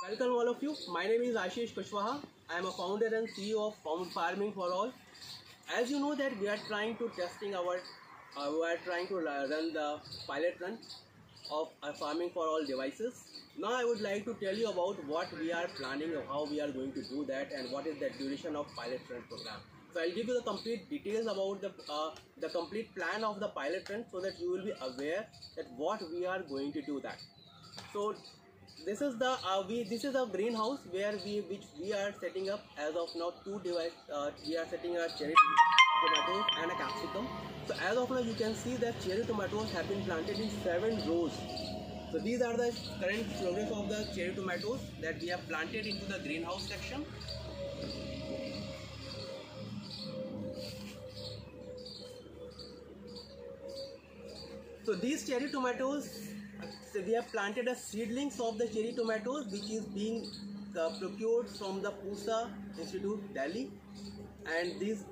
Welcome all of you. My name is Ashish Kushwaha. I am a founder and CEO of Farming for All. As you know that we are trying to run the pilot run of Farming for All devices. Now I would like to tell you about what we are planning, how we are going to do that, and what is the duration of pilot run program. So I'll give you the complete details about the complete plan of the pilot run, so that you will be aware that what we are going to do that. So this is the this is a greenhouse which we are setting up as of now. We are setting a cherry tomatoes and a capsicum. So as of now you can see that cherry tomatoes have been planted in 7 rows. So these are the current progress of the cherry tomatoes that we have planted into the greenhouse section. So these cherry tomatoes, so we have planted a seedlings of the cherry tomatoes which is being procured from the Pusa Institute, Delhi, and this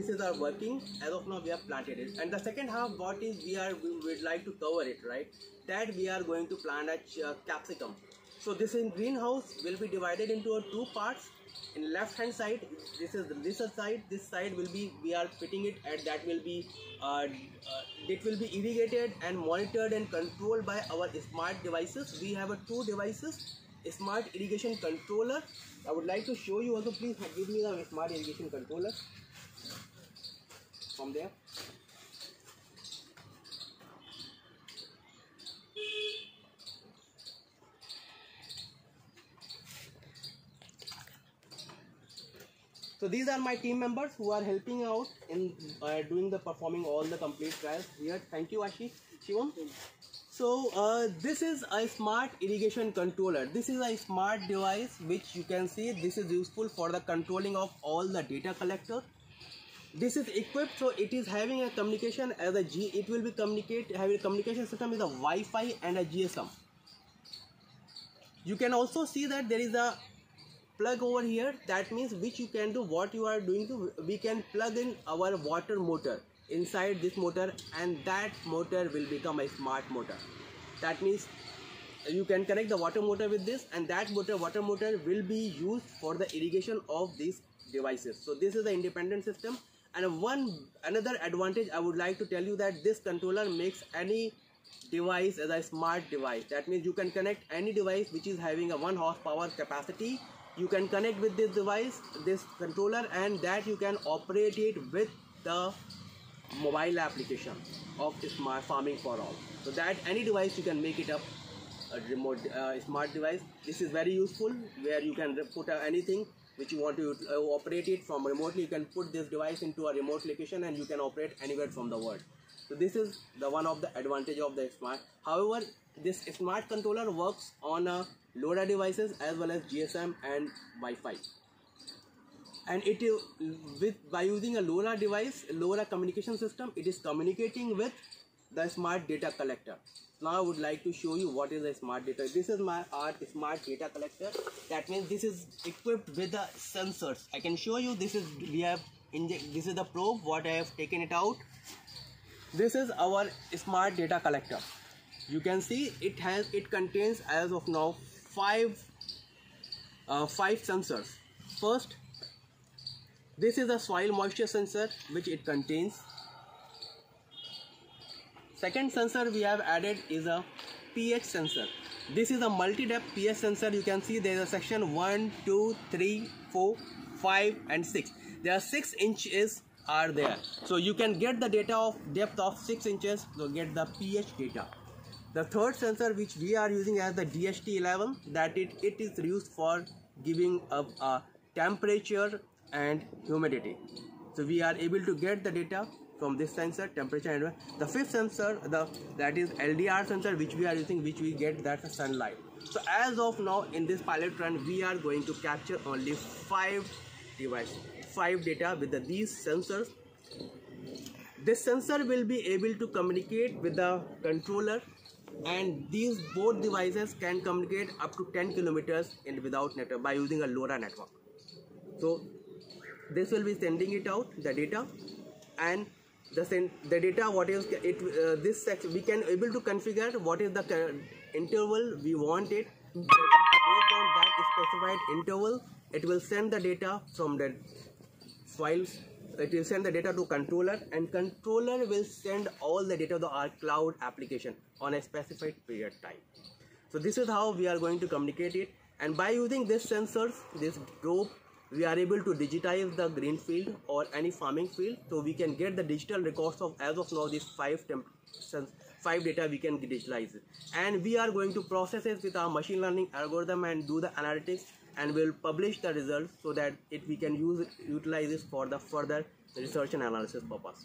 is our working. As of now we have planted it, and the second half what is we would like to cover it, right, that we are going to plant a capsicum. So this in greenhouse will be divided into 2 parts. In left hand side, this side will be, we are fitting it, and that will be it will be irrigated and monitored and controlled by our smart devices. We have 2 devices, a smart irrigation controller. I would like to show you also. Please give me the smart irrigation controller from there. So these are my team members who are helping out in performing all the complete trials here. Thank you, Ashish, Shivam. So this is a smart irrigation controller. This is a smart device which you can see. This is useful for the controlling of all the data collector. This is equipped, so it is having a communication as a it will be having a communication system with a Wi-Fi and a GSM. You can also see that there is a plug over here. That means which you can do what you are doing to, we can plug in our water motor inside this motor, and that motor will become a smart motor. That means you can connect the water motor with this, and that water motor will be used for the irrigation of these devices. So this is the independent system. And another advantage I would like to tell you, that this controller makes any device as a smart device. That means you can connect any device which is having a 1 horsepower capacity. You can connect with this device, this controller, and that you can operate it with the mobile application of Smart Farming for All. So that any device you can make it up a remote smart device. This is very useful, where you can put anything which you want to operate it from remotely. You can put this device into a remote location and you can operate anywhere from the world. So this is the one of the advantage of the smart. However, this smart controller works on LoRa devices as well as GSM and Wi-Fi. And by using a LoRa device, LoRa communication system, it is communicating with the smart data collector. Now I would like to show you what is a smart data. This is my smart data collector. That means this is equipped with the sensors. I can show you. This is this is the probe what I have taken it out. This is our smart data collector. You can see it contains as of now 5 sensors. First, this is a soil moisture sensor which it contains. Second sensor we have added is a pH sensor. This is a multi-depth pH sensor. You can see there is a section 1, 2, 3, 4, 5 and 6. There are 6 inches are there. So you can get the data of depth of 6 inches to get the pH data. The third sensor which we are using as the DHT11, that it is used for giving a temperature and humidity. So we are able to get the data from this sensor, temperature and the fifth sensor, that is LDR sensor, which we are using, which we get that sunlight. So as of now in this pilot run, we are going to capture only 5 data with these sensors. This sensor will be able to communicate with the controller, and these both devices can communicate up to 10 kilometers without network by using a LoRa network. So this will be sending it out the data, and the data what is it this section we can able to configure what is the interval we want it. Based on that specified interval, it will send the data from the files. It will send the data to controller, and controller will send all the data to our cloud application on a specified period time. So this is how we are going to communicate it, and by using this sensors, this probe, we are able to digitize the green field or any farming field, so we can get the digital records of, as of now, these five data we can digitalize it. And we are going to process it with our machine learning algorithm and do the analytics, and will publish the results so that we can utilize this for the further research and analysis purpose.